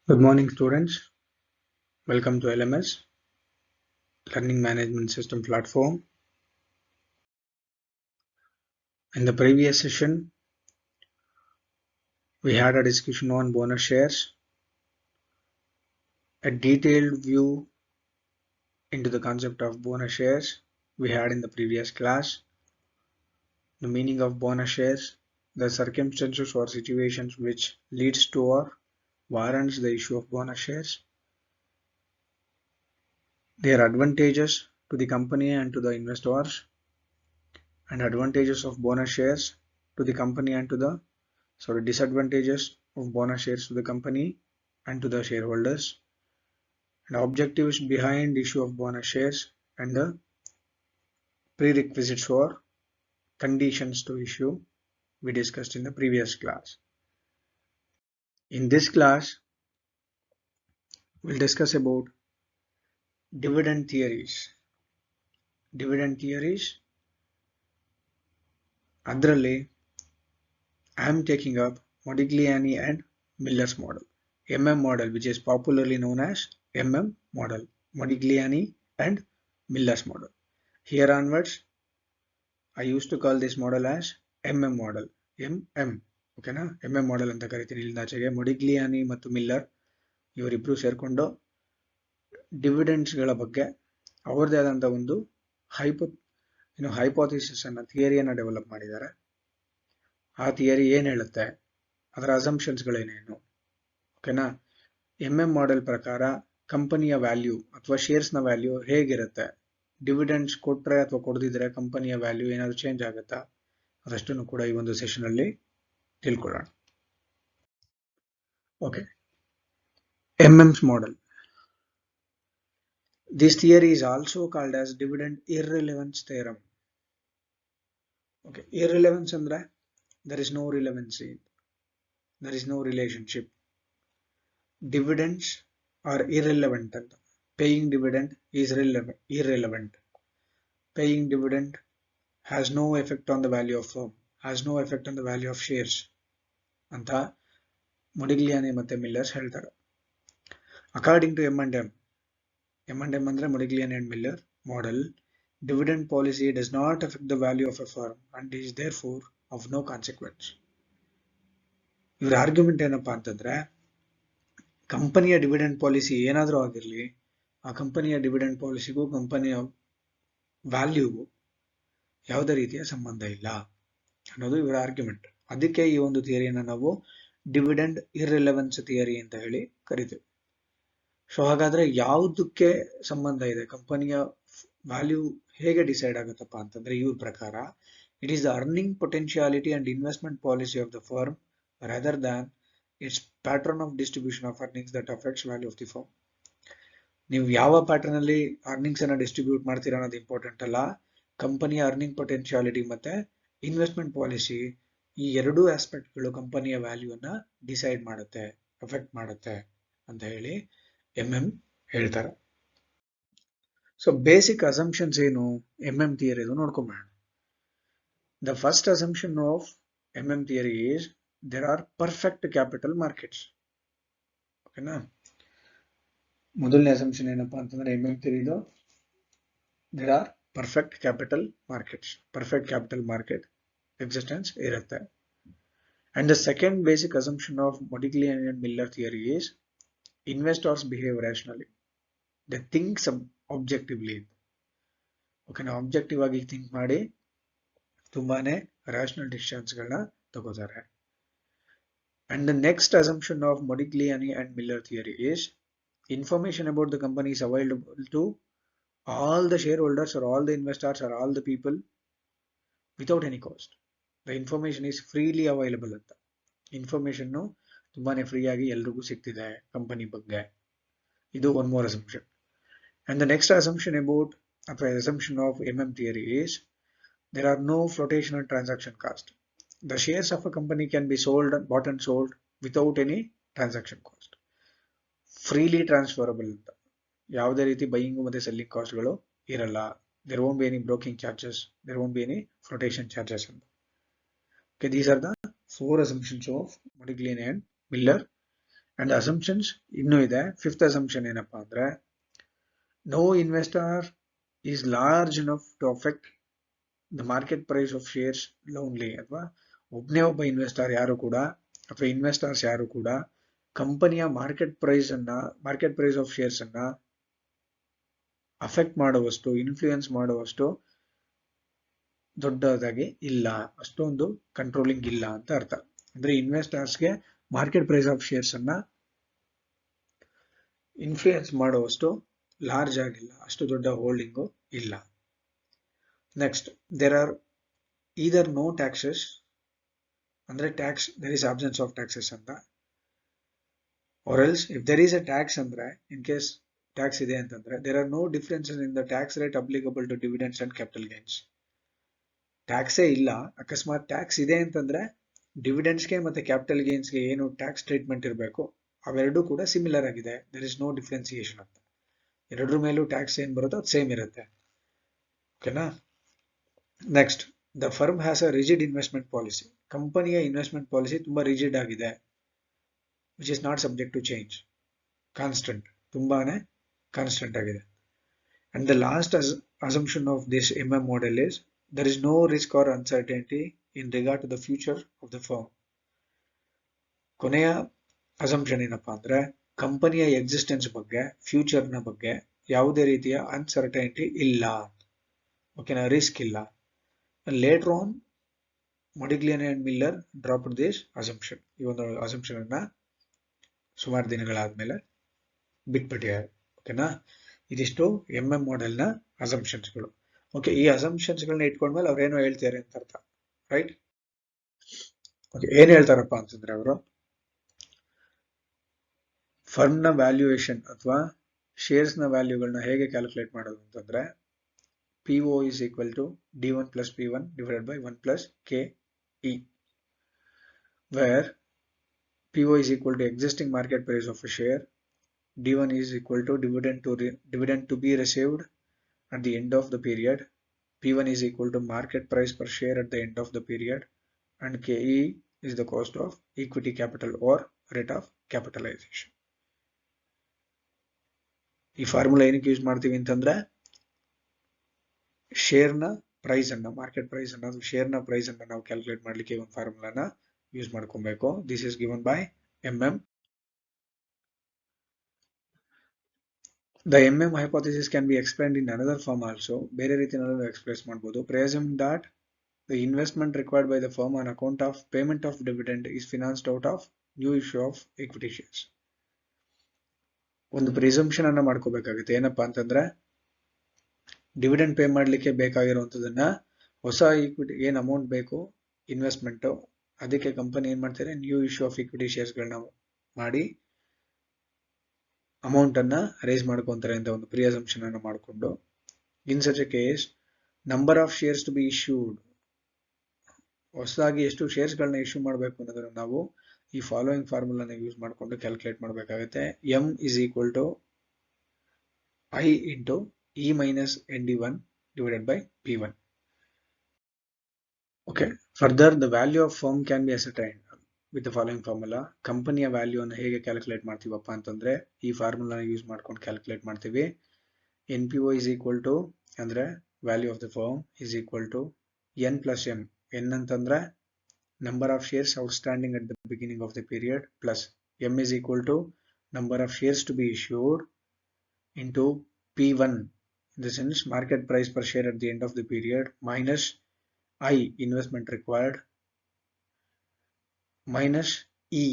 Good morning, students. Welcome to LMS, Learning Management System platform. In the previous session, we had a discussion on bonus shares, a detailed view into the concept of bonus shares we had in the previous class, the meaning of bonus shares, the circumstances or situations which leads to or warrants the issue of bonus shares, their advantages to the company and to the investors, and advantages of bonus shares to the company and to the disadvantages of bonus shares to the company and to the shareholders, and objectives behind issue of bonus shares, and the prerequisites or conditions to issue we discussed in the previous class. In this class, we'll discuss about dividend theories. Dividend theories, adrally, I am taking up Modigliani and Miller's model, MM model, which is popularly known as MM model, Modigliani and Miller's model. Here onwards, I used to call this model as MM model. MM. ಓಕೆನಾ MM model ಅಂತ ಕರಿತೀನಿ. ಇಲ್ಲಿಂದಾಚೆಗೆ ಮೊಡಿಗ್ಲಿಯಾನಿ ಮತ್ತು Miller ಇವರಿಬ್ರು ಸೇರ್ಕೊಂಡು ಡಿವಿಡೆಂಡ್ಸ್ಗಳ ಬಗ್ಗೆ ಅವರದೇ ಆದಂಥ ಒಂದು ಹೈಪೋಥಿಸಿಸ್ ಅನ್ನ ಥಿಯರಿಯನ್ನ ಡೆವಲಪ್ ಮಾಡಿದ್ದಾರೆ. ಆ ಥಿಯರಿ ಏನ್ ಹೇಳುತ್ತೆ, ಅದರ ಅಸಂಪ್ಷನ್ಸ್ಗಳೇನೇನು, ಓಕೆನಾ. MM ಮಾಡೆಲ್ ಪ್ರಕಾರ ಕಂಪನಿಯ ವ್ಯಾಲ್ಯೂ ಅಥವಾ ಶೇರ್ಸ್ನ ವ್ಯಾಲ್ಯೂ ಹೇಗಿರುತ್ತೆ, ಡಿವಿಡೆಂಡ್ಸ್ ಕೊಟ್ರೆ ಅಥವಾ ಕೊಡದಿದ್ರೆ ಕಂಪನಿಯ ವ್ಯಾಲ್ಯೂ ಏನಾದ್ರು ಚೇಂಜ್ ಆಗುತ್ತಾ, ಅದಷ್ಟನ್ನು ಕೂಡ ಈ ಒಂದು ಸೆಷನ್ ಅಲ್ಲಿ ತಿಳ್ಕೊಳ್ಳೋಣ. Okay, MM's model. This theory is also called as dividend irrelevance theorem. Okay, irrelevance ಅಂದ್ರೆ there is no relevancy, there is no relationship. Dividends are irrelevant ಅಂತ. Paying dividend is irrelevant. Paying dividend has no effect on the value of firm, has no effect on the value of shares ಅಂತ ಮೊಡಿಗ್ಲಿಯಾನಿ ಮತ್ತೆ Miller's ಹೇಳ್ತಾರೆ. According to M&M ಅಂದ್ರೆ Modigliani and Miller model, dividend policy does not affect the value of a firm and is therefore of no consequence. ಇವರ argument ಏನಪ್ಪಾ ಅಂತಂದ್ರೆ, ಕಂಪನಿಯ dividend policy ಏನಾದರೂ ಆಗಿರಲಿ, ಆ ಕಂಪನಿಯ ಡಿವಿಡೆಂಡ್ ಪಾಲಿಸಿಗೂ ಕಂಪನಿಯ ವ್ಯಾಲ್ಯೂಗೂ ಯಾವುದೇ ರೀತಿಯ ಸಂಬಂಧ ಇಲ್ಲ ಅನ್ನೋದು ಇವರ ಆರ್ಗ್ಯುಮೆಂಟ್. ಅದಕ್ಕೆ ಈ ಒಂದು ಥಿಯರಿಯನ್ನು ನಾವು ಡಿವಿಡೆಂಡ್ ಇರ್ರಿಲೆವೆನ್ಸ್ ಥಿಯರಿ ಅಂತ ಹೇಳಿ ಕರಿತೀವಿ. ಸೊ ಹಾಗಾದ್ರೆ ಯಾವುದಕ್ಕೆ ಸಂಬಂಧ ಇದೆ, ಕಂಪನಿಯ ವ್ಯಾಲ್ಯೂ ಹೇಗೆ ಡಿಸೈಡ್ ಆಗುತ್ತಪ್ಪ ಅಂತಂದ್ರೆ, ಇವ್ರ ಪ್ರಕಾರ it is the earning potentiality and investment policy of the firm rather than its pattern of distribution of earnings that affects value of the firm. ನೀವು ಯಾವ ಪ್ಯಾಟರ್ನ್ ಅಲ್ಲಿ ಅರ್ನಿಂಗ್ಸ್ ಅನ್ನ ಡಿಸ್ಟ್ರಿಬ್ಯೂಟ್ ಮಾಡ್ತೀರಾ ಅನ್ನೋದು ಇಂಪಾರ್ಟೆಂಟ್ ಅಲ್ಲ, ಕಂಪನಿಯ ಅರ್ನಿಂಗ್ ಪೊಟೆನ್ಶಿಯಾಲಿಟಿ ಮತ್ತೆ investment policy, ಈ ಎರಡೂ ಆಸ್ಪೆಕ್ಟ್ಗಳು ಕಂಪನಿಯ ವ್ಯಾಲ್ಯೂ ಅನ್ನ ಡಿಸೈಡ್ ಮಾಡುತ್ತೆ, ಅಫೆಕ್ಟ್ ಮಾಡುತ್ತೆ ಅಂತ ಹೇಳಿ MM ಹೇಳ್ತಾರೆ. ಸೊ ಬೇಸಿಕ್ ಅಸಂಪ್ಷನ್ಸ್ ಏನು MM ಥಿಯರಿ ನೋಡ್ಕೊಂಬೇಡ. The first assumption of MM theory is there are perfect capital markets. ಓಕೆನಾ, ಮೊದಲನೇ ಅಸಂಪ್ಷನ್ ಏನಪ್ಪಾ ಅಂತಂದ್ರೆ MM ಥಿಯರಿದು there are perfect capital markets, perfect capital market existence ಇರುತ್ತೆ. And the second basic assumption of Modigliani and Miller theory is investors behave rationally, they think objectively. ಓಕೆನಾ, objective ಆಗಿ think ಮಾಡಿ ತುಂಬಾನೇ ರ್ಯಾಷನಲ್ ಡಿಸಿಷನ್ಸ್ ಗಳನ್ನ ತಗೋತಾರೆ. And the next assumption of Modigliani and Miller theory is information about the company is available to all the shareholders or all the investors or all the people without any cost. The information is freely available ಅಂತ. Information ತುಂಬಾನೇ free ಆಗಿ ಎಲ್ರಿಗೂ ಸಿಗ್ತಿದೆ company ಬಗ್ಗೆ. ಇದು one more assumption. And the next assumption about ಅಥವಾ assumption of MM theory is there are no flotation and transaction cost. The shares of a company can be bought and sold without any transaction cost. Freely transferable ಅಂತ, ಯಾವುದೇ ರೀತಿ buying ಮತ್ತೆ selling ಕಾಸ್ಟ್ಗಳು ಇರಲ್ಲ. There won't be any broking charges, there won't be any flotation charges ಅಂತ. Okay, these are the four assumptions of Modigliani and Miller and assumptions ಇನ್ನೂ ಇದೆ. Fifth assumption ಏನಪ್ಪಾ ಅಂದ್ರೆ no investor is large enough to affect the market price of shares lonely. ಅಥವಾ ಒಬ್ಬನೇ ಒಬ್ಬ investor ಯಾರು ಕೂಡ ಅಥವಾ ಇನ್ವೆಸ್ಟರ್ಸ್ ಯಾರು ಕೂಡ ಕಂಪನಿಯ ಮಾರ್ಕೆಟ್ ಪ್ರೈಸ್ ಆಫ್ ಶೇರ್ಸ್ ಅನ್ನ ಅಫೆಕ್ಟ್ ಮಾಡುವಷ್ಟು, ಇನ್ಫ್ಲೂಯೆನ್ಸ್ ಮಾಡುವಷ್ಟು ದೊಡ್ಡದಾಗಿ ಇಲ್ಲ, ಅಷ್ಟೊಂದು ಕಂಟ್ರೋಲಿಂಗ್ ಇಲ್ಲ ಅಂತ ಅರ್ಥ. ಅಂದ್ರೆ ಇನ್ವೆಸ್ಟರ್ಸ್ಗೆ ಮಾರ್ಕೆಟ್ ಪ್ರೈಸ್ ಆಫ್ ಶೇರ್ಸ್ ಅನ್ನ ಇನ್ಫ್ಲೂಯೆನ್ಸ್ ಮಾಡುವಷ್ಟು ಲಾರ್ಜ್ ಆಗಿಲ್ಲ, ಅಷ್ಟು ದೊಡ್ಡ ಹೋಲ್ಡಿಂಗು ಇಲ್ಲ. Next, there are either no taxes, ಅಂದ್ರೆ tax there is absence of taxes ಅಂತ, or else if there is a tax ಅಂದ್ರೆ, ಇನ್ ಕೇಸ್ ಟ್ಯಾಕ್ಸ್ ಇದೆ ಅಂತಂದ್ರೆ, there are no differences in the tax rate applicable to dividends and capital gains. ಟ್ಯಾಕ್ಸೇ ಇಲ್ಲ, ಅಕಸ್ಮಾತ್ tax ಇದೆ ಅಂತಂದ್ರೆ ಡಿವಿಡೆಂಡ್ಸ್ಗೆ ಮತ್ತೆ ಕ್ಯಾಪಿಟಲ್ ಗೇನ್ಸ್ಗೆ ಏನು ಟ್ಯಾಕ್ಸ್ ಟ್ರೀಟ್ಮೆಂಟ್ ಇರಬೇಕು ಅವೆರಡೂ ಕೂಡ ಸಿಮಿಲರ್ ಆಗಿದೆ. ದೇರ್ ಇಸ್ ನೋ ಡಿಫ್ರೆನ್ಸಿಯೇಷನ್ ಅಂತ. ಎರಡರ ಮೇಲೂ ಟ್ಯಾಕ್ಸ್ ಏನ್ ಬರುತ್ತೋ ಅದು ಸೇಮ್ ಇರುತ್ತೆ. ಓಕೆನಾ. Next, the firm has a rigid investment policy. ಕಂಪನಿಯ ಇನ್ವೆಸ್ಟ್ಮೆಂಟ್ ಪಾಲಿಸಿ ತುಂಬಾ ರಿಜಿಡ್ ಆಗಿದೆ, which is not subject to change, constant, ತುಂಬಾನೇ ಕಾನ್ಸ್ಟೆಂಟ್ ಆಗಿದೆ. And the last assumption of this MM model is there is no risk or uncertainty in regard to the future of the firm. ಕೊನೆಯ assumption ಏನಪ್ಪಾ ಅಂದ್ರೆ ಕಂಪನಿಯ existence ಬಗ್ಗೆ, future ನ ಬಗ್ಗೆ ಯಾವುದೇ ರೀತಿಯ ಅನ್ಸರ್ಟೈನಿಟಿ ಇಲ್ಲ. ಓಕೆನಾ, ರಿಸ್ಕ್ ಇಲ್ಲ. Later on Modigliani and Miller drop this assumption. ಈ ಒಂದು ಅಸಂಪ್ಷನ್ ಅನ್ನ ಸುಮಾರು ದಿನಗಳಾದ್ಮೇಲೆ ಬಿಟ್ಬಿಟ್ಟಿದ್ದಾರೆ. ಓಕೆನಾ, ಇದಿಷ್ಟು MM ಮಾಡೆಲ್ ನ ಅಸಂಪ್ಷನ್ಸ್ಗಳು. ಓಕೆ, ಈ ಅಸಂಪ್ಷನ್ಸ್ ಗಳನ್ನ ಇಟ್ಕೊಂಡ್ಮೇಲೆ ಅವ್ರು ಏನೋ ಹೇಳ್ತಾರೆ ಅಂತ ಅರ್ಥ, ರೈಟ್? ಓಕೆ, ಏನ್ ಹೇಳ್ತಾರಪ್ಪ ಅಂತಂದ್ರೆ ಅವರು ಫರ್ಮ್ ನ ವ್ಯಾಲ್ಯೂಯೇಷನ್ ಅಥವಾ ಶೇರ್ಸ್ ನ ವ್ಯಾಲ್ಯೂಗಳನ್ನ ಹೇಗೆ ಕ್ಯಾಲ್ಕುಲೇಟ್ ಮಾಡೋದು ಅಂತಂದ್ರೆ PO is equal to D1 plus P1 divided by 1 plus KE, where PO is equal to existing market price of a share, D1 is equal to dividend to be received at the end of the period, P1 is equal to market price per share at the end of the period, and KE is the cost of equity capital or rate of capitalization. ಈ formula ಏನಕ್ಕೆ use ಮಾಡ್ತೀವಿ ಅಂತಂದ್ರೆ share ನ price ಅನ್ನ, market price ಅನ್ನ, share ನ price ಅನ್ನ ನಾವು ಕ್ಯಾಲ್ಕುಲೇಟ್ ಮಾಡ್ಲಿಕ್ಕೆ ಒಂದು ಫಾರ್ಮುಲಾನ ಯೂಸ್ ಮಾಡ್ಕೊಬೇಕು. This is given by MM. The MM hypothesis can be explained in another form also. ಬೇರೆ ರೀತಿಯಲ್ಲಿ ಎಕ್ಸ್ಪ್ರೆಸ್ ಮಾಡಬಹುದು. Presume that the investment required by the firm on account of payment of dividend is financed out of new issue of equity shares. ಒಂದು presumption ಅನ್ನ ಮಾಡ್ಕೋಬೇಕಾಗುತ್ತೆ. ಏನಪ್ಪಾ ಅಂತಂದ್ರೆ dividend pay ಮಾಡ್ಲಿಕ್ಕೆ ಬೇಕಾಗಿರುವಂತದನ್ನ ಹೊಸ ಈಕ್ವಿಟಿ ಏನ್ ಅಮೌಂಟ್ ಬೇಕು ಇನ್ವೆಸ್ಟ್ಮೆಂಟ್, ಅದಕ್ಕೆ ಕಂಪನಿ ಏನ್ ಮಾಡ್ತಾರೆ, new issue of equity shares ಗಳನ್ನ ಮಾಡಿ ಅಮೌಂಟ್ ಅನ್ನ ರೇಸ್ ಮಾಡ್ಕೊಂತಾರೆ ಅಂತ ಒಂದು ಪ್ರಿ ಅಸಂಪ್ಷನ್ ಅನ್ನು ಮಾಡಿಕೊಂಡು, in such a case number of shares to be issued, ಹೊಸದಾಗಿ ಎಷ್ಟು ಶೇರ್ಸ್ ಗಳನ್ನ ಇಶ್ಯೂ ಮಾಡಬೇಕು ಅನ್ನೋದನ್ನ ನಾವು ಈ ಫಾಲೋಯಿಂಗ್ ಫಾರ್ಮುಲಾನ ಯೂಸ್ ಮಾಡಿಕೊಂಡು ಕ್ಯಾಲ್ಕುಲೇಟ್ ಮಾಡಬೇಕಾಗುತ್ತೆ. M is equal to I into E minus ND1 divided by P1. Okay, further the value of firm can be ascertained with the following formula. ಕಂಪನಿಯ ವ್ಯಾಲ್ಯೂ ಅನ್ನು ಹೇಗೆ ಕ್ಯಾಲ್ಕುಲೇಟ್ ಮಾಡ್ತೀವಪ್ಪ ಅಂತಂದ್ರೆ ಈ ಫಾರ್ಮುಲಾನ ಯೂಸ್ ಮಾಡ್ಕೊಂಡು ಕ್ಯಾಲ್ಕುಲೇಟ್ ಮಾಡ್ತೀವಿ. NPO is equal to ಅಂದ್ರೆ value of the firm is equal to N plus M. N ಅಂತಂದ್ರೆ number of shares outstanding at the beginning of the period plus M is equal to number of shares to be issued into P1, in the sense market price per share at the end of the period, minus I, investment required, minus E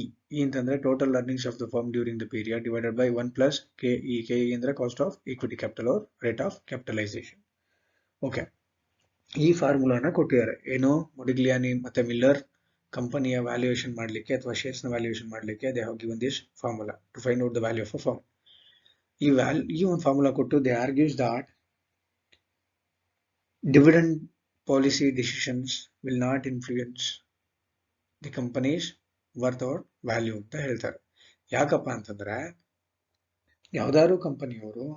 ಅಂತಂದ್ರೆ total earnings of the firm during the period, divided by 1 plus KE. KE ಅಂದ್ರೆ cost of equity capital or rate of capitalization. Okay, ಈ ಫಾರ್ಮುಲಾನ ಕೊಟ್ಟಿದ್ದಾರೆ. ಏನು, ಮೊಡಿಗ್ಲಿಯಾನಿ ಮತ್ತೆ Miller ಕಂಪನಿಯ valuation ಮಾಡಲಿಕ್ಕೆ ಅಥವಾ shares ನ ವ್ಯಾಲ್ಯೂಯೇಷನ್ ಮಾಡಲಿಕ್ಕೆ they have given this formula to find out the value of a firm. ಈ ಒಂದು ಫಾರ್ಮುಲಾ ಕೊಟ್ಟು they argues that dividend policy decisions will not influence the company's worth or value ಅಂತ ಹೇಳ್ತಾರೆ. ಯಾಕಪ್ಪ ಅಂತಂದ್ರೆ ಯಾವ್ದಾದ್ರು ಕಂಪನಿಯವರು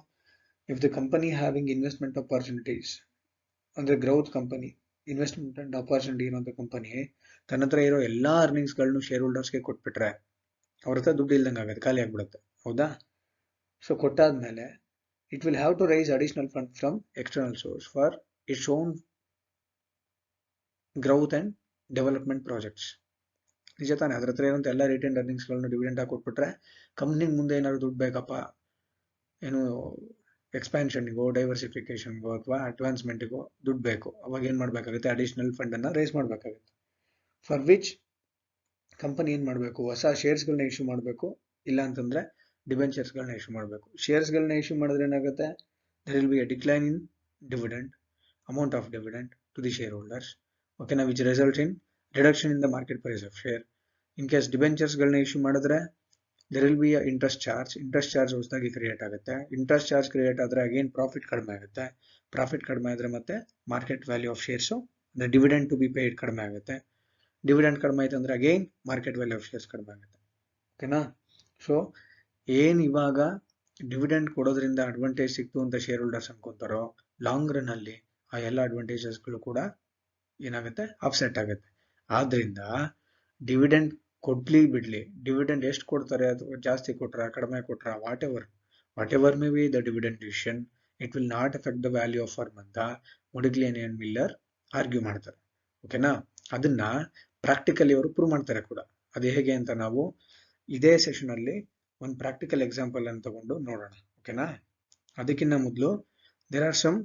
if the company having investment opportunities, ಅಂದ್ರೆ growth company, investment and opportunity ಇರುವಂತ ಕಂಪನಿ ತನ್ನ ಹತ್ರ ಇರೋ ಎಲ್ಲಾ ಅರ್ನಿಂಗ್ಸ್ ಗಳನ್ನು ಶೇರ್ ಹೋಲ್ಡರ್ಸ್ಗೆ ಕೊಟ್ಬಿಟ್ರೆ ಅವ್ರ ಹತ್ರ ದುಡ್ಡು ಇಲ್ದಂಗೆ ಆಗುತ್ತೆ, ಖಾಲಿ ಆಗ್ಬಿಡುತ್ತೆ. ಹೌದಾ? ಸೊ ಕೊಟ್ಟಾದ್ಮೇಲೆ it will have to raise additional funds from external source for its own growth and development projects. ನಿಜ ತಾನೆ? ಅದ್ರ ಹತ್ರ ಇರುವಂತ ಎಲ್ಲ ರಿಟರ್ನ್ ಅರ್ನಿಂಗ್ಸ್ಗಳನ್ನು ಡಿವಿಡೆಂಡ್ ಆಗಿ ಕೊಟ್ಬಿಟ್ರೆ ಕಂಪ್ನಿಗೆ ಮುಂದೆ ಏನಾದ್ರು ದುಡ್ಡು ಬೇಕಪ್ಪ, ಏನು ಎಕ್ಸ್ಪ್ಯಾನ್ಷನ್ಗೋ, ಡೈವರ್ಸಿಫಿಕೇಶನ್ಗೋ ಅಥವಾ ಅಡ್ವಾನ್ಸ್ಮೆಂಟ್ಗೋ ದುಡ್ಡು ಬೇಕು, ಅವಾಗ ಏನು ಮಾಡಬೇಕಾಗುತ್ತೆ? ಅಡಿಷನಲ್ ಫಂಡನ್ನು ರೈಸ್ ಮಾಡಬೇಕಾಗುತ್ತೆ. ಫಾರ್ ವಿಚ್ ಕಂಪನಿ ಏನು ಮಾಡಬೇಕು? ಹೊಸ ಶೇರ್ಸ್ಗಳನ್ನ ಇಶ್ಯೂ ಮಾಡಬೇಕು, ಇಲ್ಲ ಅಂತಂದರೆ ಡಿಬೆಂಚರ್ಸ್ಗಳನ್ನ ಇಶ್ಯೂ ಮಾಡಬೇಕು. ಶೇರ್ಸ್ಗಳನ್ನ ಇಶ್ಯೂ ಮಾಡಿದ್ರೆ ಏನಾಗುತ್ತೆ? There will be a decline in dividend, amount of dividend to the share holders. ಓಕೆನಾ? Which result in reduction in the market price of share. In case ಡಿಬೆಂಚರ್ಸ್ಗಳನ್ನ ಇಶ್ಯೂ ಮಾಡಿದ್ರೆ there will be a interest charge ಹೊಸದಾಗಿ create ಆಗುತ್ತೆ. Interest charge create ಆದರೆ again profit ಕಡಿಮೆ ಆಗುತ್ತೆ. Profit ಕಡಿಮೆ ಆದರೆ ಮತ್ತೆ ಮಾರ್ಕೆಟ್ ವ್ಯಾಲ್ಯೂ ಆಫ್ ಶೇರ್ಸು, ಅಂದರೆ ಡಿವಿಡೆಂಡ್ ಟು ಬಿ ಪೇಯ್ಡ್ ಕಡಿಮೆ ಆಗುತ್ತೆ. ಡಿವಿಡೆಂಡ್ ಕಡಿಮೆ ಆಯ್ತು ಅಂದರೆ again market value of shares ಕಡಿಮೆ ಆಗುತ್ತೆ. ಓಕೆನಾ? ಸೊ ಏನು ಇವಾಗ ಡಿವಿಡೆಂಡ್ ಕೊಡೋದ್ರಿಂದ ಅಡ್ವಾಂಟೇಜ್ ಸಿಕ್ತು ಅಂತ ಶೇರ್ ಹೋಲ್ಡರ್ಸ್ ಅನ್ಕೊಂತಾರೋ, ಲಾಂಗ್ ರನ್ ಅಲ್ಲಿ ಆ ಎಲ್ಲ ಅಡ್ವಾಂಟೇಜಸ್ಗಳು ಕೂಡ ಏನಾಗುತ್ತೆ? ಆಫ್ಸೆಟ್ ಆಗುತ್ತೆ. ಆದ್ರಿಂದ ಡಿವಿಡೆಂಡ್ ಕೊಡ್ಲಿ ಬಿಡ್ಲಿ, ಡಿವಿಡೆಂಡ್ ಎಷ್ಟು ಕೊಡ್ತಾರೆ, ಅಥವಾ ಜಾಸ್ತಿ ಕೊಟ್ರ ಕಡಿಮೆ ಕೊಟ್ರ, what ever may be the dividend decision, it will not effect the value of firm ಅಂತ ಮೊಡಿಗ್ಲಿಯಾನಿ ಅಂಡ್ ಮಿಲ್ಲರ್ ಆರ್ಗ್ಯೂ ಮಾಡ್ತಾರೆ. ಓಕೆನಾ? ಅದನ್ನ ಪ್ರಾಕ್ಟಿಕಲಿ ಅವರು ಪ್ರೂವ್ ಮಾಡ್ತಾರೆ ಕೂಡ. ಅದು ಹೇಗೆ ಅಂತ ನಾವು ಇದೇ ಸೆಷನ್ ಅಲ್ಲಿ ಒಂದು ಪ್ರಾಕ್ಟಿಕಲ್ ಎಕ್ಸಾಂಪಲ್ ಅನ್ನು ತಗೊಂಡು ನೋಡೋಣ. ಓಕೆನಾ? ಅದಕ್ಕಿಂತ ಮೊದಲು ದೇರ್ ಆರ್ ಸಮ್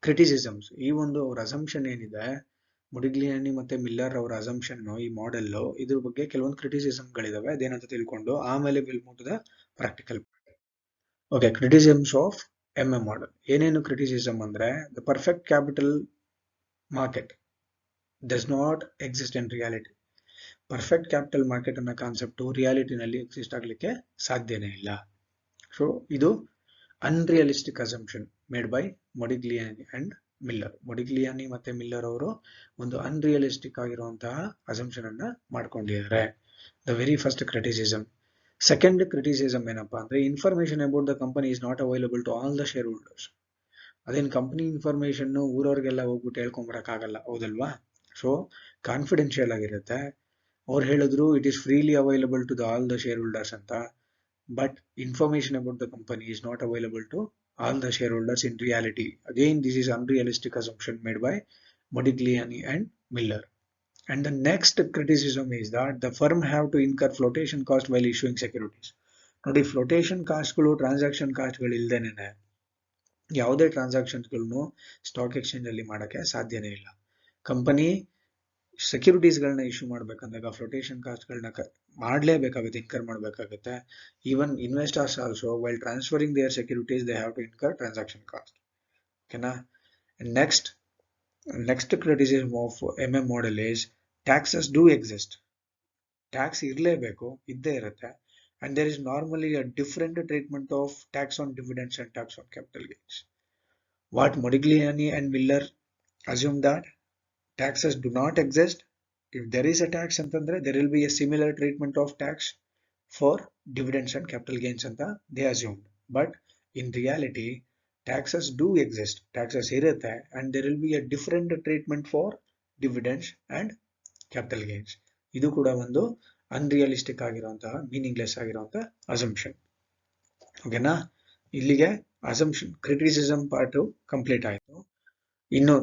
ಕ್ರಿಟಿಸಿಸಮ್ಸ್. ಈ ಒಂದು ಅವ್ರ ಅಸಂಪ್ಷನ್ ಏನಿದೆ, ಮೊಡಿಗ್ಲಿಯಾನಿ ಮತ್ತೆ ಮಿಲ್ಲರ್ ಅವರ ಅಸಂಪ್ಷನ್, ಈ ಮಾಡೆಲ್, ಇದ್ರ ಬಗ್ಗೆ ಕೆಲವೊಂದು ಕ್ರಿಟಿಸಿಸಮ್ಗಳಿದಾವೆ. ಅದೇನಂತ ತಿಳ್ಕೊಂಡು ಆಮೇಲೆ will move to the practical. Okay, criticisms of M M model. ಏನೇನು ಕ್ರಿಟಿಸಿಸಮ್ ಅಂದ್ರೆ, the perfect capital market does not exist in reality. Perfect capital market ಅನ್ನೋ ಕಾನ್ಸೆಪ್ಟ್ ರಿಯಾಲಿಟಿನಲ್ಲಿ ಎಕ್ಸಿಸ್ಟ್ ಆಗ್ಲಿಕ್ಕೆ ಸಾಧ್ಯನೇ ಇಲ್ಲ. ಸೊ ಇದು unrealistic assumption made by Modigliani and Miller. Modigliani ಮತ್ತೆ Miller ಅವರು ಒಂದು ಅನ್ರಿಯಲಿಸ್ಟಿಕ್ ಆಗಿರುವಂತಹ ಅಸಂಪ್ಷನ್ ಅನ್ನ ಮಾಡ್ಕೊಂಡಿದ್ದಾರೆ. The very first criticism. Second criticism ಏನಪ್ಪಾ ಅಂದ್ರೆ, information about the company is not available to all the share holders. ಅದೇನು ಕಂಪನಿ ಇನ್ಫಾರ್ಮೇಶನ್ ಊರವ್ರಿಗೆಲ್ಲ ಹೋಗ್ಬಿಟ್ಟು ಹೇಳ್ಕೊಂಬರಕ್ಕಾಗಲ್ಲ, ಹೌದಲ್ವಾ? ಸೊ ಕಾನ್ಫಿಡೆನ್ಷಿಯಲ್ ಆಗಿರುತ್ತೆ. ಅವ್ರು ಹೇಳಿದ್ರು it is freely available to the all the share holders ಅಂತ, but information about the company is not available to all the shareholders in reality. Again, this is unrealistic assumption made by Modigliani and Miller. And the next criticism is that the firm have to incur flotation cost while issuing securities. ನೋಡಿ, flotation ಕಾಸ್ಟ್ಗಳು, transaction ಕಾಸ್ಟ್ಗಳು ಇಲ್ದೇನೆ ಯಾವುದೇ ಟ್ರಾನ್ಸಾಕ್ಷನ್ಸ್ಗಳನ್ನು stock exchange ಅಲ್ಲಿ ಮಾಡೋಕ್ಕೆ ಸಾಧ್ಯನೇ ಇಲ್ಲ. ಕಂಪನಿ ಸೆಕ್ಯೂರಿಟೀಸ್ಗಳನ್ನ ಇಶ್ಯೂ ಮಾಡ್ಬೇಕಂದಾಗ ಫ್ಲೋಟೇಷನ್ ಕಾಸ್ಟ್ಗಳನ್ನ ಮಾಡಲೇಬೇಕಾಗುತ್ತೆ, ಇನ್ಕರ್ ಮಾಡಬೇಕಾಗುತ್ತೆ. Even investors also while transferring their securities they have to incur transaction cost. ಓಕೆನಾ? Next criticism of M M model is taxes do exist. Tax ಇರಲೇಬೇಕು, ಇದ್ದೇ ಇರುತ್ತೆ. And there is normally a different treatment of tax on dividends and tax on capital gains. What Modigliani and Miller assume that taxes do not exist. If there is a tax ಅಂತಂದ್ರೆ there will be a similar treatment of tax for dividends and capital gains ಅಂತ they assumed. But in reality taxes do exist. Taxes ಇರುತ್ತೆ and there will be a different treatment for dividends and capital gains. ಇದು ಕೂಡ ಒಂದು unrealistic ಆಗಿರುವಂತಹ, meaningless ಆಗಿರುವಂತಹ assumption. ಓಕೆನಾ? ಇಲ್ಲಿಗೆ assumption criticism part complete ಆಯಿತು. ಇನ್ನು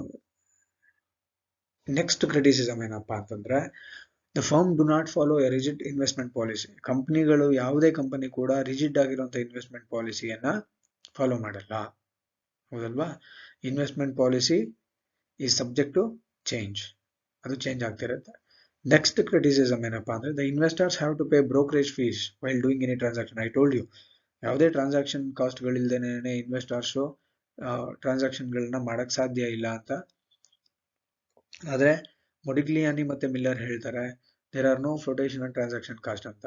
ನೆಕ್ಸ್ಟ್ ಕ್ರಿಟಿಸಿಸಮ್ ಏನಪ್ಪಾ ಅಂತಂದ್ರೆ, the firm do not follow A rigid investment policy. ಕಂಪನಿಗಳು, ಯಾವುದೇ ಕಂಪನಿ ಕೂಡ ರಿಜಿಡ್ ಆಗಿರುವಂಥ ಇನ್ವೆಸ್ಟ್ಮೆಂಟ್ ಪಾಲಿಸಿಯನ್ನ ಫಾಲೋ ಮಾಡಲ್ಲ, ಹೌದಲ್ವಾ? Investment policy is subject to change, ಅದು ಚೇಂಜ್ ಆಗ್ತಿರುತ್ತೆ. ನೆಕ್ಸ್ಟ್ ಕ್ರಿಟಿಸಿಸಮ್ ಏನಪ್ಪಾ ಅಂದ್ರೆ, the investors have to pay brokerage fees while doing any transaction. I told you, ಯಾವುದೇ ಟ್ರಾನ್ಸಾಕ್ಷನ್ ಕಾಸ್ಟ್ಗಳಿಲ್ದೇನೆ ಇನ್ವೆಸ್ಟರ್ಸು ಟ್ರಾನ್ಸಾಕ್ಷನ್ಗಳನ್ನ ಮಾಡಕ್ ಸಾಧ್ಯ ಇಲ್ಲ ಅಂತ. ಆದರೆ Modigliani ಮತ್ತೆ ಮಿಲ್ಲರ್ ಹೇಳ್ತಾರೆ there are no flotation and transaction cost ಅಂತ.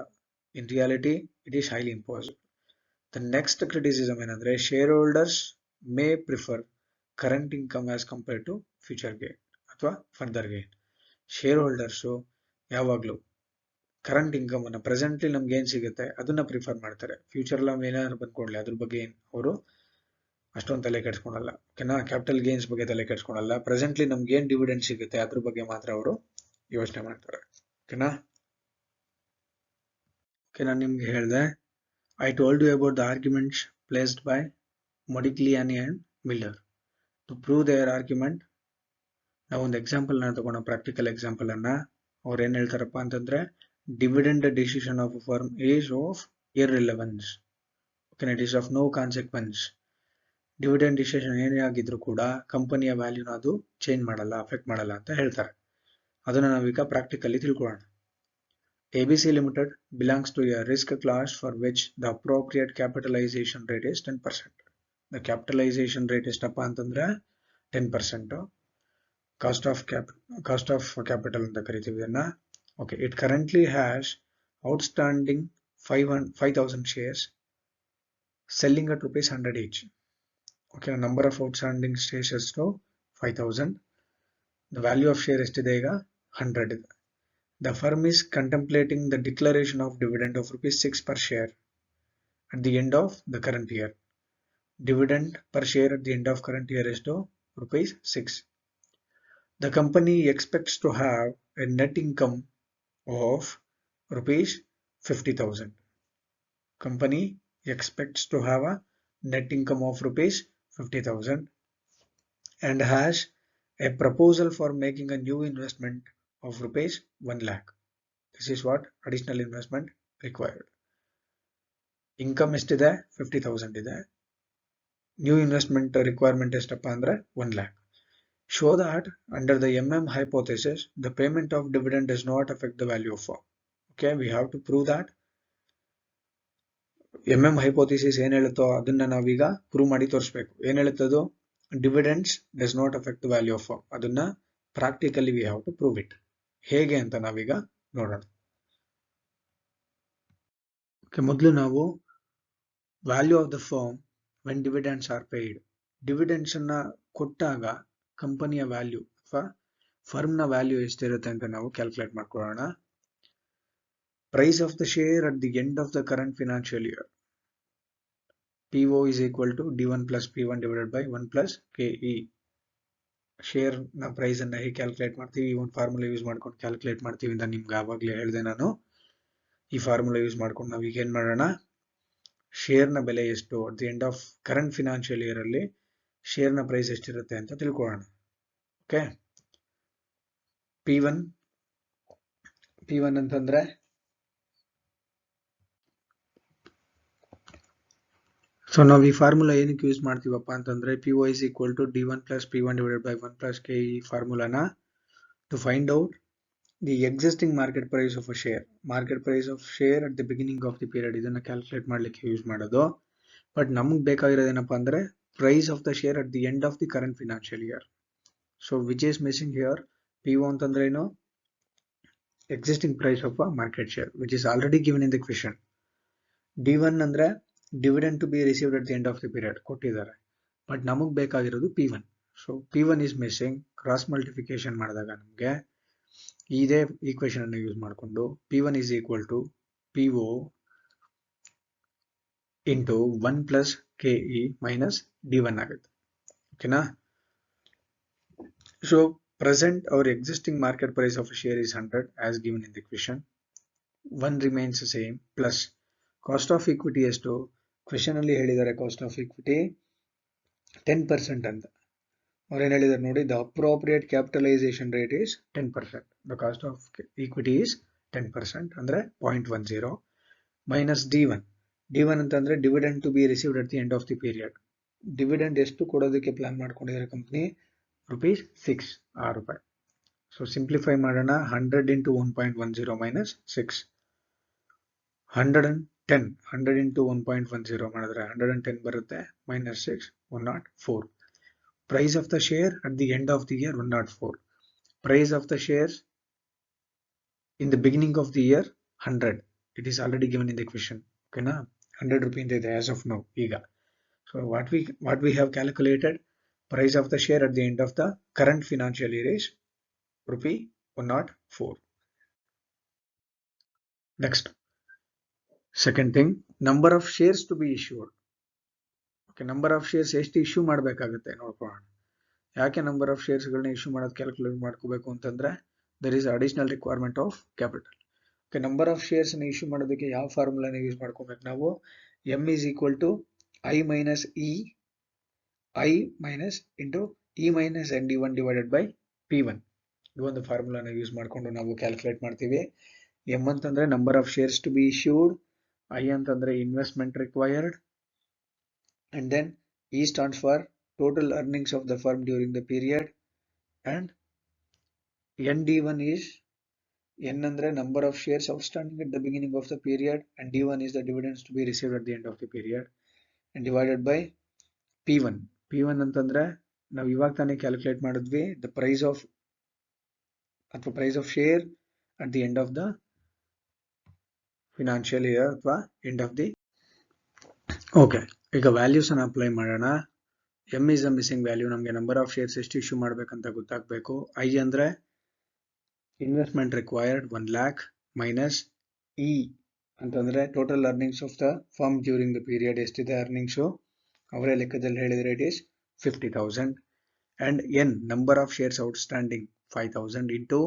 In reality it is highly impossible. The next criticism ಏನಂದ್ರೆ, share holders may prefer current income as compare to future gain ಅಥವಾ ಫರ್ದರ್ ಗೇನ್. ಶೇರ್ ಹೋಲ್ಡರ್ಸು ಯಾವಾಗಲೂ current income ಅನ್ನ, presently ನಮ್ಗೆ ಏನ್ ಸಿಗುತ್ತೆ ಅದನ್ನ prefer ಮಾಡ್ತಾರೆ. ಫ್ಯೂಚರ್ ಏನಾದ್ರು ಬಂದ್ಕೊಡ್ಲಿ ಅದ್ರ ಬಗ್ಗೆ ಅವರು ಅಷ್ಟೊಂದು ತಲೆ ಕೆಡ್ಸ್ಕೊಳಲ್ಲ. ಓಕೆನಾ? ಕ್ಯಾಪಿಟಲ್ ಗೇನ್ಸ್ ಬಗ್ಗೆ ತಲೆ ಕೆಡ್ಸ್ಕೊಳಲ್ಲ. ಪ್ರೆಸೆಂಟ್ಲಿ ನಮ್ಗೆ ಏನ್ ಡಿವಿಡೆಂಡ್ ಸಿಗುತ್ತೆ ಅದ್ರ ಬಗ್ಗೆ ಮಾತ್ರ ಅವರು ಯೋಚನೆ ಮಾಡ್ತಾರೆ. ಓಕೆನಾ? ನಾನು ನಿಮ್ಗೆ ಹೇಳಿದೆ, I told you about the arguments placed by Modigliani and Miller. To prove their argument, ನಾವು ಒಂದು ಎಕ್ಸಾಂಪಲ್ ನ ತಗೊಂಡು ಪ್ರಾಕ್ಟಿಕಲ್ ಎಕ್ಸಾಂಪಲ್ ಅನ್ನ ಅವ್ರು ಏನ್ ಹೇಳ್ತಾರಪ್ಪ ಅಂತಂದ್ರೆ, dividend decision of firm is of irrelevance, okay, it is of no consequence. Dividend decision ಏನೇ ಆಗಿದ್ರು ಕೂಡ ಕಂಪನಿಯ ವ್ಯಾಲ್ಯೂನ ಅದು ಚೇಂಜ್ ಮಾಡಲ್ಲ, ಅಫೆಕ್ಟ್ ಮಾಡಲ್ಲ ಅಂತ ಹೇಳ್ತಾರೆ. ಅದನ್ನ ನಾವೀಗ ಪ್ರಾಕ್ಟಿಕಲಿ ತಿಳ್ಕೊಳ್ಳೋಣ. ABC Limited belongs to a risk class for which the appropriate capitalization rate is 10%. The capitalization rate ಎಷ್ಟಪ್ಪ ಅಂತಂದ್ರೆ 10%. ಕಾಸ್ಟ್ ಆಫ್ ಕ್ಯಾಪಿಟಲ್ ಅಂತ ಕರಿತೀವಿ ಇದನ್ನ. Okay, it currently has outstanding 5,000 shares selling at rupees 100 each. Okay, number of outstanding shares ಎಷ್ಟು 5,000. The value of share ಎಷ್ಟಿದೆ ಈಗ 100 ಇದೆ. The firm is contemplating the declaration of dividend of rupees 6 per share at the end of the current year. Dividend per share at the end of current year is to rupees 6. The company expects to have a net income of rupees 50,000. Company expects to have a net income of rupees 50,000 and has a proposal for making a new investment of rupees 1 lakh. This is what additional investment required. Income ಎಷ್ಟಿದೆ 50,000 ಇದೆ. New investment requirement ಎಷ್ಟಪ್ಪ ಅಂದ್ರೆ 1 lakh. Show that under the hypothesis, the payment of dividend does not affect the value of firm. Okay, we have to prove that. hypothesis ಏನ್ ಹೇಳುತ್ತೋ ಅದನ್ನ ನಾವೀಗ prove ಮಾಡಿ ತೋರಿಸ್ಬೇಕು. ಏನ್ ಹೇಳುತ್ತದು? Dividends does not affect the value of firm. ಅದನ್ನ practically we have to prove it. ಹೇಗೆ ಅಂತ ನಾವೀಗ ನೋಡೋಣ. ಮೊದಲು ನಾವು value of the firm when dividends are paid, dividends ಅನ್ನ ಕೊಟ್ಟಾಗ ಕಂಪನಿಯ ವ್ಯಾಲ್ಯೂ ಅಥವಾ ಫರ್ಮ್ ನ ವ್ಯಾಲ್ಯೂ ಎಷ್ಟಿರುತ್ತೆ ಅಂತ ನಾವು ಕ್ಯಾಲ್ಕುಲೇಟ್ ಮಾಡ್ಕೊಳ್ಳೋಣ. Price of the share at the end of the current financial year, PO is equal to D1 plus P1 divided by 1 plus KE. Share ನ ಪ್ರೈಸ್ ಅನ್ನ ಹೇಗೆ ಕ್ಯಾಲ್ಕುಲೇಟ್ ಮಾಡ್ತೀವಿ, ಈ ಒಂದು ಫಾರ್ಮುಲಾ ಯೂಸ್ ಮಾಡ್ಕೊಂಡು ಕ್ಯಾಲ್ಕುಲೇಟ್ ಮಾಡ್ತೀವಿ ಅಂತ ನಿಮ್ಗೆ ಆವಾಗಲೇ ಹೇಳಿದೆ ನಾನು. ಈ ಫಾರ್ಮುಲಾ ಯೂಸ್ ಮಾಡ್ಕೊಂಡು ನಾವು ಈಗ ಏನ್ ಮಾಡೋಣ, ಶೇರ್ ನ ಬೆಲೆ ಎಷ್ಟು at the end of current financial year ಅಲ್ಲಿ ಶೇರ್ ನ ಪ್ರೈಸ್ ಎಷ್ಟಿರುತ್ತೆ ಅಂತ ತಿಳ್ಕೊಳ್ಳೋಣ. ಓಕೆ, P1 ಅಂತಂದ್ರೆ ಸೊ ನಾವು ಈ ಫಾರ್ಮುಲಾ ಏನಕ್ಕೆ ಯೂಸ್ ಮಾಡ್ತೀವಪ್ಪ ಅಂತಂದ್ರೆ, PO is equal to D1 plus P1 divided by 1 plus KE ಫಾರ್ಮುಲಾನ to find out the existing market price of a share, market price of share at the beginning of the period, ಇದನ್ನ calculate ಮಾಡ್ಲಿಕ್ಕೆ use ಮಾಡೋದು. But ನಮ್ಗೆ ಬೇಕಾಗಿರೋದೇನಪ್ಪ ಅಂದ್ರೆ price of the share at the end of the current financial year. So which is missing here, PO ಅಂತಂದ್ರೆ ಏನು, existing price of a market share which is already given in the question. D1 ಅಂದ್ರೆ dividend to be received at the end of the period ಕೊಟ್ಟಿದ್ದಾರೆ, but ನಮಗ್ ಬೇಕಾಗಿರೋದು P1. So P1 is missing. Cross multiplication ಮಾಡಿದಾಗ ನಮಗೆ ಇದೇ equation ಅನ್ನು use ಮಾಡಿಕೊಂಡು P1 is equal to PO into 1 plus KE minus D1 ಆಗುತ್ತೆ. ಓಕೆನಾ? So present our existing market price of a share is 100 as given in the equation. 1 remains the same plus cost of equity ಎಷ್ಟು question ಅಲ್ಲಿ ಹೇಳಿದ್ದಾರೆ, cost of equity 10% ಅಂತ. ಅವ್ರೇನು ಹೇಳಿದ್ದಾರೆ ನೋಡಿ, the appropriate capitalization rate is 10%. The cost of equity is 10% ಅಂದ್ರೆ 0.10 minus D1 ಅಂತಂದ್ರೆ dividend to be received at the end of the period. Dividend ಎಷ್ಟು ಕೊಡೋದಕ್ಕೆ ಪ್ಲಾನ್ ಮಾಡ್ಕೊಂಡಿದ್ದಾರೆ ಕಂಪ್ನಿ, rupees 6, ₹6. ಸೊ ಸಿಂಪ್ಲಿಫೈ ಮಾಡೋಣ. 100 into 1.10 minus 6, 100 into 1.10 ಮಾಡಿದ್ರೆ 110 ಬರುತ್ತೆ, minus 6, 104. Price of the share at the end of the year 104. Price of the shares in the beginning of the year 100. It is already given in the question. Okay na, 100 rupees ಇದೆ as of now ಈಗ. So what we have calculated, price of the share at the end of the current financial year is ₹104. Next, second thing, number of shares to be issued. Okay, number of shares ಎಷ್ಟು issue ಮಾಡಬೇಕಾಗುತ್ತೆ ನೋಡ್ಕೊಳ್ಳೋಣ. ಯಾಕೆ number of shares ಗಳನ್ನ issue ಮಾಡೋದು calculate ಮಾಡ್ಕೋಬೇಕು ಅಂತಂದ್ರೆ, there is additional requirement of capital. Number of shares issue ಮಾಡೋದಕ್ಕೆ ಯಾವ ಫಾರ್ಮುಲಾನ ಯೂಸ್ ಮಾಡ್ಕೋಬೇಕು ನಾವು? m is equal to i minus into e minus nd1 divided by p1. ಈ ಒಂದು ಫಾರ್ಮುಲಾನ ಯೂಸ್ ಮಾಡಿಕೊಂಡು ನಾವು ಕ್ಯಾಲ್ಕುಲೇಟ್ ಮಾಡ್ತೀವಿ. m ಅಂತಂದ್ರೆ number of shares to be issued, i ಅಂತಂದ್ರೆ investment required, and then e stands for total earnings of the firm during the period, and nd1 is n ಅಂದ್ರೆ number of shares outstanding at the beginning of the period, and d1 is the dividends to be received at the end of the period, and divided by p1. p1 ಅಂತಂದ್ರೆ ನಾವು ಇವಾಗ ತಾನೇ calculate ಮಾಡಿದ್ವಿ, the price of share at the end of the financial year ಅಥವಾ end of the. Okay, ಈಗ values ಅನ್ನು apply ಮಾಡೋಣ. m is a missing value. ನಮಗೆ ನಂಬರ್ ಆಫ್ ಶೇರ್ಸ್ ಎಷ್ಟು ಇಶ್ಯೂ ಮಾಡ್ಬೇಕಂತ ಗೊತ್ತಾಗಬೇಕು. i ಅಂದ್ರೆ investment required 1 lakh minus e ಅಂತಂದ್ರೆ total earnings of the firm during the period ಎಷ್ಟಿದೆ ಅರ್ನಿಂಗ್ಸು ಅವರೇ ಲೆಕ್ಕದಲ್ಲಿ ಹೇಳಿದ್ರೆ it is 50,000, and n number of shares outstanding 5,000 into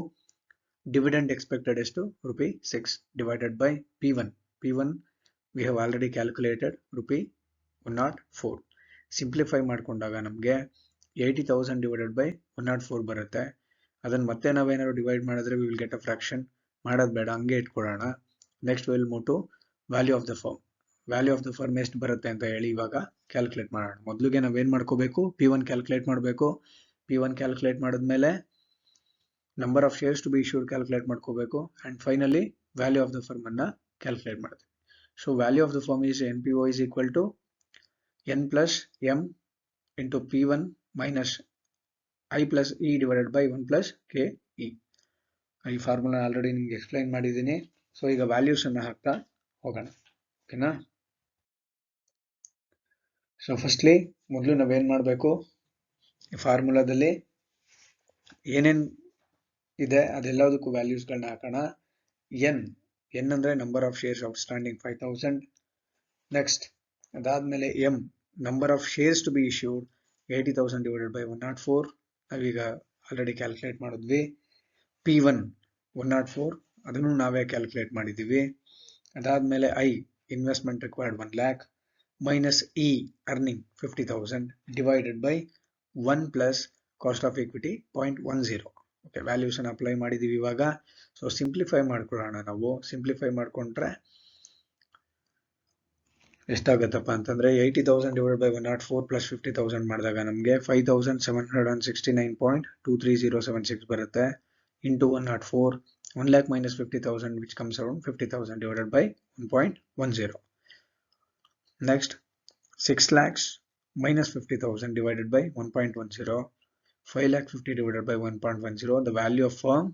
dividend expected ಎಷ್ಟು ₹6 divided by p1. we have already calculated ₹104. Simplify ಮಾಡ್ಕೊಂಡಾಗ ನಮಗೆ 80,000 divided by 104 ಬರುತ್ತೆ. ಅದನ್ನು ಮತ್ತೆ ನಾವೇನಾದ್ರು ಡಿವೈಡ್ ಮಾಡಿದ್ರೆ we will get a fraction. ಮಾಡೋದು ಬೇಡ, ಹಂಗೆ ಇಟ್ಕೊಳ್ಳೋಣ. Next will move to value of the firm. Value of the firm ಎಷ್ಟು ಬರುತ್ತೆ ಅಂತ ಹೇಳಿ ಇವಾಗ ಕ್ಯಾಲ್ಕುಲೇಟ್ ಮಾಡೋಣ. ಮೊದಲಿಗೆ ನಾವೇನು ಮಾಡ್ಕೋಬೇಕು? p1 ಕ್ಯಾಲ್ಕುಲೇಟ್ ಮಾಡಬೇಕು. p1 ಕ್ಯಾಲ್ಕುಲೇಟ್ ಮಾಡಿದ್ಮೇಲೆ number of shares to be issued calculate ಮಾಡ್ಕೋಬೇಕು, and finally value of the firm ಅನ್ನ ಕ್ಯಾಲ್ಕುಲೇಟ್ ಮಾಡ್ತೀವಿ. So value of the firm is NPO is equal to n plus m into p1 minus i plus e divided by 1 plus ke. ಈ formula already ನಿಮ್ಗೆ explain ಮಾಡಿದ್ದೀನಿ. So ಈಗ values ಅನ್ನ ಹಾಕ್ತಾ ಹೋಗೋಣ, ಓಕೆನಾ? ಸೊ ಫಸ್ಟ್ಲಿ ಮೊದಲು ನಾವೇನ್ ಮಾಡಬೇಕು, ಈ ಫಾರ್ಮುಲಾದಲ್ಲಿ ಏನೇನ್ ಇದೆ ಅದೆಲ್ಲದಕ್ಕೂ ವ್ಯಾಲ್ಯೂಸ್ಗಳನ್ನ ಹಾಕೋಣ. ಎನ್ ಅಂದ್ರೆ number of shares outstanding 5,000. Next ಅದಾದ್ಮೇಲೆ m number of shares to be issued 80,000 divided by 104. ನಾವೀಗ ಆಲ್ರೆಡಿ ಕ್ಯಾಲ್ಕುಲೇಟ್ ಮಾಡಿದ್ವಿ. p1 104, ಅದನ್ನು ನಾವೇ ಕ್ಯಾಲ್ಕುಲೇಟ್ ಮಾಡಿದ್ದೀವಿ. ಅದಾದ್ಮೇಲೆ i investment required 1 lakh minus e earning 50,000 divided by 1 plus cost of equity 0.10. Okay, values ಅನ್ನು apply ಮಾಡಿದ್ದೀವಿ ಇವಾಗ. ಸೊ ಸಿಂಪ್ಲಿಫೈ ಮಾಡ್ಕೊಳ್ಳೋಣ. ನಾವು ಸಿಂಪ್ಲಿಫೈ ಮಾಡ್ಕೊಂಡ್ರೆ ಎಷ್ಟಾಗತ್ತಪ್ಪ ಅಂತಂದ್ರೆ 80,000 divided by 104 plus 50,000 ಮಾಡಿದಾಗ ನಮಗೆ 5,769.23076 ಬರುತ್ತೆ. Into 104, 1 lakh minus 50,000 which comes around 50,000 divided by 1.10. Next 6 lakhs minus 50,000 divided by 1.10, 5 lakh 50 divided by 1.10. The value of firm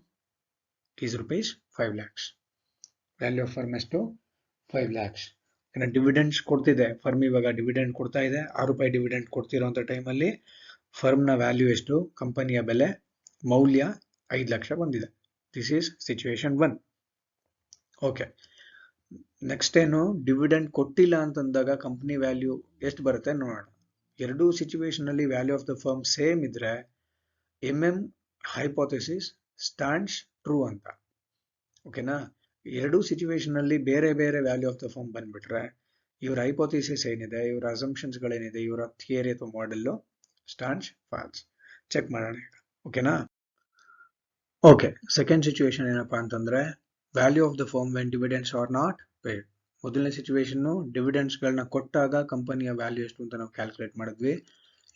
is ₹5 lakhs. Value of firm is to 5 lakhs. ಇನ್ನು dividends ಕೊಡ್ತಿದೆ firm, ಇವಾಗ dividend ಕೊಡ್ತಾ ಇದೆ. ₹6 dividend ಕೊಡ್ತಿರೋಂಥ ಟೈಮಲ್ಲಿ ಫರ್ಮ್ನ value ಎಷ್ಟು? ಕಂಪನಿಯ ಬೆಲೆ ಮೌಲ್ಯ 5 ಲಕ್ಷ ಬಂದಿದೆ. This is situation 1. Okay, next ಏನು? ಡಿವಿಡೆಂಡ್ ಕೊಟ್ಟಿಲ್ಲ ಅಂತಂದಾಗ ಕಂಪನಿ ವ್ಯಾಲ್ಯೂ ಎಷ್ಟು ಬರುತ್ತೆ ನೋಡೋಣ. ಎರಡೂ ಸಿಚುವೇಶನ್ ಅಲ್ಲಿ value of the firm same ಇದ್ರೆ ಹೈಪೋಥೆಸಿಸ್ ಸ್ಟ್ಯಾಂಡ್ಸ್ ಟ್ರೂ ಅಂತ. ಓಕೆನಾ? ಎರಡೂ ಸಿಚುವೇಶನ್ ಅಲ್ಲಿ ಬೇರೆ ಬೇರೆ ವ್ಯಾಲ್ಯೂ ಆಫ್ ದ ಫರ್ಮ್ ಬಂದ್ಬಿಟ್ರೆ ಇವರ ಹೈಪೋಥೆಸಿಸ್ ಏನಿದೆ, ಇವರ ಅಸಂಪ್ಷನ್ಸ್ ಗಳೇನಿದೆ, ಇವರ ಥಿಯರಿ ಅಥವಾ ಮಾಡೆಲ್ ಸ್ಟ್ಯಾಂಡ್ಸ್ ಫಾಲ್ಸ್. ಚೆಕ್ ಮಾಡೋಣ ಈಗ, ಓಕೆನಾ? ಓಕೆ, ಸೆಕೆಂಡ್ ಸಿಚುವೇಶನ್ ಏನಪ್ಪಾ ಅಂತಂದ್ರೆ value of the firm when dividends are not paid. ಮೊದಲನೇ ಸಿಚುವೇಶನ್ ಡಿವಿಡೆಂಡ್ಸ್ ಗಳನ್ನ ಕೊಟ್ಟಾಗ ಕಂಪನಿಯ ವ್ಯಾಲ್ಯೂ ಎಷ್ಟು ಅಂತ ನಾವು ಕ್ಯಾಲ್ಕುಲೇಟ್ ಮಾಡಿದ್ವಿ.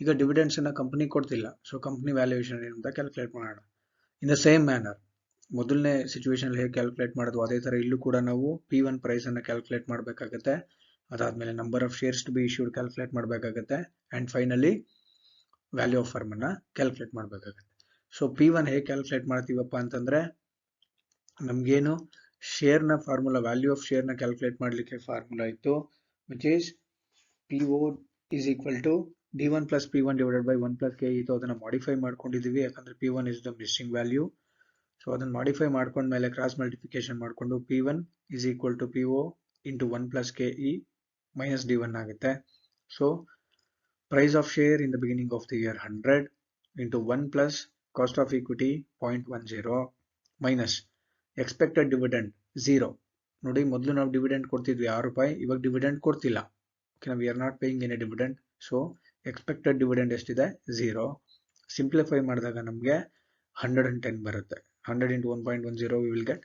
ಈಗ ಡಿವಿಡೆಂಡ್ಸ್ ಅನ್ನ ಕಂಪನಿ ಕೊಡ್ತಿಲ್ಲ, ಸೊ ಕಂಪನಿ ವ್ಯಾಲ್ಯೂಯೇಷನ್ ಏನು ಅಂತ ಕ್ಯಾಲ್ಕುಲೇಟ್ ಮಾಡೋಣ. ಇನ್ ದ ಸೇಮ್ ಮ್ಯಾನರ್ ಮೊದಲನೇ ಸಿಚುವೇಶನ್ ಹೇಗೆ ಕ್ಯಾಲ್ಕುಲೇಟ್ ಮಾಡೋದು ಅದೇ ತರ ಇಲ್ಲೂ ಕೂಡ ನಾವು p1 ಪ್ರೈಸ್ ಅನ್ನ ಕ್ಯಾಲ್ಕುಲೇಟ್ ಮಾಡಬೇಕಾಗುತ್ತೆ. ಅದಾದ್ಮೇಲೆ number of shares to be issued calculate ಮಾಡಬೇಕಾಗುತ್ತೆ, and finally value of firm ಅನ್ನ ಕ್ಯಾಲ್ಕುಲೇಟ್ ಮಾಡಬೇಕಾಗುತ್ತೆ. ಸೊ p1 ಹೇಗೆ ಕ್ಯಾಲ್ಕುಲೇಟ್ ಮಾಡ್ತೀವಪ್ಪ ಅಂತಂದ್ರೆ ನಮ್ಗೇನು ಶೇರ್ ನ ಫಾರ್ಮುಲಾ, ವ್ಯಾಲ್ಯೂ ಆಫ್ ಶೇರ್ ನ ಕ್ಯಾಲ್ಕುಲೇಟ್ ಮಾಡ್ಲಿಕ್ಕೆ ಫಾರ್ಮುಲಾ ಇತ್ತು, which is PO is equal to D1 plus P1 divided by 1 plus K ಇತ್ತು. ಅದನ್ನ ಮಾಡಿಫೈ ಮಾಡ್ಕೊಂಡಿದೀವಿ ಯಾಕಂದ್ರೆ P1 is the missing value. So ಅದನ್ನ ಮಾಡಿಫೈ ಮಾಡ್ಕೊಂಡ್ಮೇಲೆ ಕ್ರಾಸ್ ಮಲ್ಟಿಪ್ಲಿಕೇಶನ್ ಮಾಡ್ಕೊಂಡು P1 is equal to PO into 1 plus KE minus D1 ಆಗುತ್ತೆ. So price of share in the beginning of the year 100 into 1 plus cost of equity 0.10 minus expected dividend 0. ನೋಡಿ ಮೊದಲು ನಾವು dividend ಕೊಡ್ತಿದ್ವಿ 6 ರೂಪಾಯಿ, ಇವಾಗ dividend ಕೊಡ್ತಿಲ್ಲ. Okay, we are not paying any dividend. So expected dividend ಎಷ್ಟಿದೆ? 0. Simplify ಮಾಡಿದಾಗ ನಮಗೆ 110 ಬರುತ್ತೆ. 100 into 1.10 we will get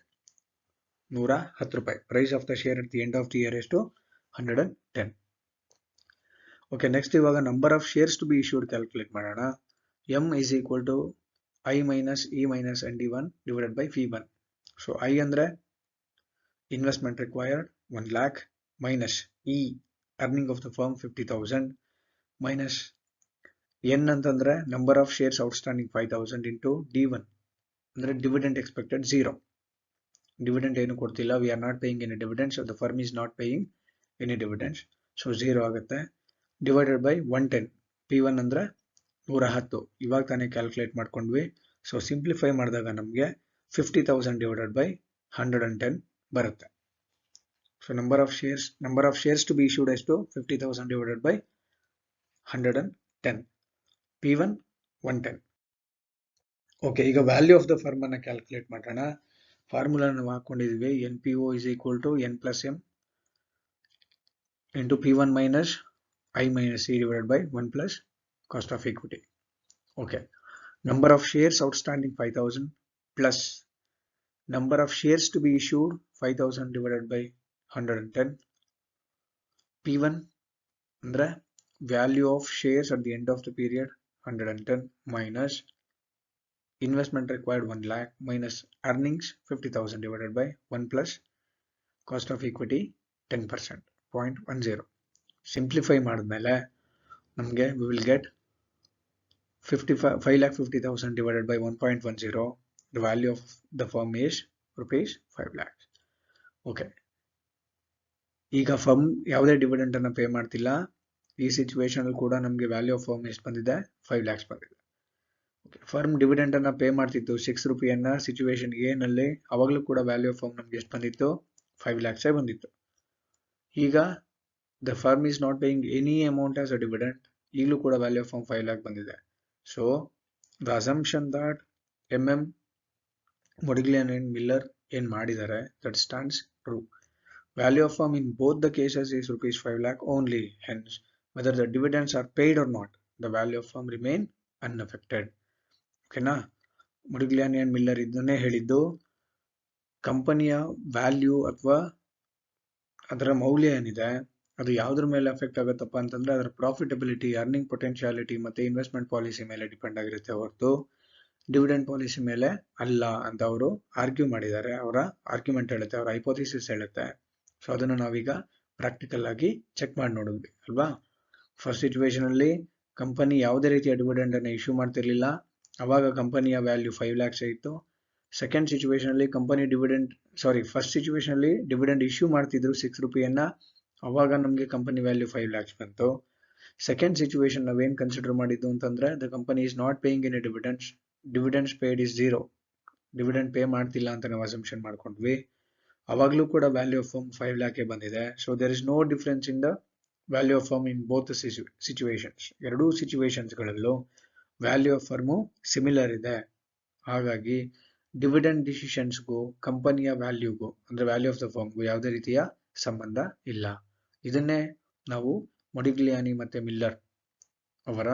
110 ರೂಪಾಯಿ. Price of the share at the end of the year ಎಷ್ಟು? 110. ಓಕೆ, ನೆಕ್ಸ್ಟ್ ಇವಾಗ number of shares to be issued calculate ಮಾಡೋಣ. m is equal to I minus E minus ND1 divided by P1. So I ಅಂದ್ರೆ investment required 1 lakh minus E earning of the firm 50,000 minus N ಅಂತಂದ್ರೆ number of shares outstanding 5,000 into D1 ಅಂದ್ರೆ dividend expected 0. Dividend ಏನು ಕೊಡ್ತಿಲ್ಲ, we are not paying any dividends, so the firm is not paying any dividends. So 0 ಆಗುತ್ತೆ. Divided by 110. P1 ಅಂದ್ರೆ 110. ಇವಾಗ ತಾನೇ calculate ಮಾಡ್ಕೊಂಡ್ವಿ. So simplify ಮಾಡಿದಾಗ ನಮಗೆ 50,000 divided by 110 ಬರುತ್ತೆ. So number of shares to be issued ಎಷ್ಟು? 50,000 divided by 110. P1 110. ಓಕೆ, ಈಗ ವ್ಯಾಲ್ಯೂ ಆಫ್ ದ ಫರ್ಮ್ ಅನ್ನ ಕ್ಯಾಲ್ಕುಲೇಟ್ ಮಾಡೋಣ. ಫಾರ್ಮುಲಾ ನಾವು ಹಾಕೊಂಡಿದ್ವಿ. NPO is equal to N plus M into P1 minus I minus E divided by 1 plus cost of equity. Okay, number of shares outstanding 5,000 plus number of shares to be issued 5,000 divided by 110. P1 ಅಂದ್ರೆ value of shares at the end of the period 110 minus investment required 1 lakh minus earnings 50,000 divided by 1 plus cost of equity 10%, 0.10. Simplify ಮಾಡಿದ್ಮೇಲೆ ನಮಗೆ we will get 5,50,000 divided by 1.10. The value of the firm is rupees 5 lakhs. Okay, ಈಗ firm ಯಾವುದೇ dividend ಅನ್ನ pay ಮಾಡ್ತಿಲ್ಲ. ಈ situation ಅಲ್ಲಿ ಕೂಡ ನಮಗೆ ವ್ಯಾಲ್ಯೂ ಆಫ್ ಫರ್ಮ್ ಎಷ್ಟು ಬಂದಿದೆ? 5 lakhs ಬಂದಿದೆ. ಫರ್ಮ್ ಡಿವಿಡೆಂಡ್ ಅನ್ನ ಪೇ ಮಾಡ್ತಿತ್ತು 6 ರೂಪಾಯಿಯನ್ನ ಸಿಚುವೇಶನ್ ಎ ನಲ್ಲಿ, ಅವಾಗಲೂ ಕೂಡ ವ್ಯಾಲ್ಯೂ ಆಫ್ ಫರ್ಮ್ ನಮ್ಗೆ ಎಷ್ಟು ಬಂದಿತ್ತು? 5 lakhs ಬಂದಿತ್ತು. ಈಗ the firm is not paying any amount as a dividend, ಈಗಲೂ ಕೂಡ ವ್ಯಾಲ್ಯೂ ಆಫ್ ಫರ್ಮ್ 5 lakh ಬಂದಿದೆ. So the assumption that Modigliani and Miller ಏನ್ ಮಾಡಿದ್ದಾರೆ that stands true. Value of firm in both the cases is rupees 5 lakh only. Hence, whether the dividends are paid or not, the value of firm remain unaffected. ಓಕೆನಾ? Modigliani and Miller ಇದನ್ನೇ ಹೇಳಿದ್ದು. ಕಂಪನಿಯ value ಅಥವಾ ಅದರ ಮೌಲ್ಯ ಏನಿದೆ ಅದು ಯಾವುದ್ರ ಮೇಲೆ ಅಫೆಕ್ಟ್ ಆಗುತ್ತಪ್ಪ ಅಂತಂದ್ರೆ ಅದರ ಪ್ರಾಫಿಟಬಿಲಿಟಿ, ಅರ್ನಿಂಗ್ ಪೊಟೆನ್ಶಿಯಾಲಿಟಿ ಮತ್ತೆ ಇನ್ವೆಸ್ಟ್ಮೆಂಟ್ ಪಾಲಿಸಿ ಮೇಲೆ ಡಿಪೆಂಡ್ ಆಗಿರುತ್ತೆ ಹೊರತು ಡಿವಿಡೆಂಡ್ ಪಾಲಿಸಿ ಮೇಲೆ ಅಲ್ಲ ಅಂತ ಅವರು ಆರ್ಗ್ಯೂ ಮಾಡಿದ್ದಾರೆ. ಅವರ ಆರ್ಗ್ಯುಮೆಂಟ್ ಹೇಳುತ್ತೆ, ಅವರ ಹೈಪೋಥಿಸಿಸ್ ಹೇಳುತ್ತೆ. ಸೊ ಅದನ್ನು ನಾವೀಗ ಪ್ರಾಕ್ಟಿಕಲ್ ಆಗಿ ಚೆಕ್ ಮಾಡಿ ನೋಡಿದ್ವಿ ಅಲ್ವಾ. ಫಸ್ಟ್ ಸಿಚುವೇಶನ್ ಅಲ್ಲಿ ಕಂಪನಿ ಯಾವುದೇ ರೀತಿಯ ಡಿವಿಡೆಂಡ್ ಅನ್ನು ಇಶ್ಯೂ ಮಾಡ್ತಿರ್ಲಿಲ್ಲ, ಅವಾಗ ಕಂಪನಿಯ ವ್ಯಾಲ್ಯೂ 5 lakhs ಇತ್ತು. ಸೆಕೆಂಡ್ ಸಿಚುವೇಶನ್ ಅಲ್ಲಿ ಫಸ್ಟ್ ಸಿಚುವೇಶನ್ ಅಲ್ಲಿ ಡಿವಿಡೆಂಡ್ ಇಶ್ಯೂ ಮಾಡ್ತಿದ್ರು 6 ರೂಪಾಯಿಯನ್ನ, ಅವಾಗ ನಮಗೆ ಕಂಪನಿ ವ್ಯಾಲ್ಯೂ 5 lakhs ಬಂತು. ಸೆಕೆಂಡ್ ಸಿಚುವೇಶನ್ ನಾವೇನ್ ಕನ್ಸಿಡರ್ ಮಾಡಿದ್ದು ಅಂತಂದ್ರೆ the company is not paying any dividends paid is 0. Dividend pay ಮಾಡ್ತಿಲ್ಲ ಅಂತ ನಾವು ಅಸಂಪ್ಷನ್ ಮಾಡ್ಕೊಂಡ್ವಿ. ಅವಾಗಲೂ ಕೂಡ ವ್ಯಾಲ್ಯೂ ಆಫ್ ಫರ್ಮ್ 5 lakh ಬಂದಿದೆ. So there is no difference in the value of firm in both situations. ಎರಡೂ ಸಿಚುವೇಶನ್ಸ್ ಗಳಲ್ಲೂ ವ್ಯಾಲ್ಯೂ ಆಫ್ ಫರ್ಮು ಸಿಮಿಲರ್ ಇದೆ. ಹಾಗಾಗಿ ಡಿವಿಡೆಂಡ್ ಡಿಸಿಷನ್ಸ್ಗೂ ಕಂಪನಿಯ ವ್ಯಾಲ್ಯೂಗೂ ಅಂದ್ರೆ ವ್ಯಾಲ್ಯೂ ಆಫ್ ದ ಫರ್ಮ್ಗೂ ಯಾವುದೇ ರೀತಿಯ ಸಂಬಂಧ ಇಲ್ಲ. ಇದನ್ನೇ ನಾವು ಮೊಡಿಗ್ಲಿಯಾನಿ ಮತ್ತೆ ಮಿಲ್ಲರ್ ಅವರ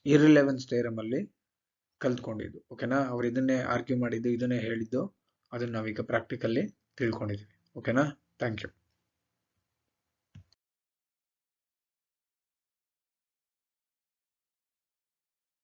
ಇರ್ರಿಲೆವೆನ್ಸ್ ಥಿಯರಮ್ ಅಲ್ಲಿ ಕಲ್ತ್ಕೊಂಡಿದ್ದು. ಓಕೆನಾ? ಅವ್ರು ಇದನ್ನೇ ಆರ್ಗ್ಯೂ ಮಾಡಿದ್ದು, ಇದನ್ನೇ ಹೇಳಿದ್ದು, ಅದನ್ನ ನಾವೀಗ ಪ್ರಾಕ್ಟಿಕಲ್ಲಿ ತಿಳ್ಕೊಂಡಿದ್ವಿ. ಓಕೆನಾ? Thank you.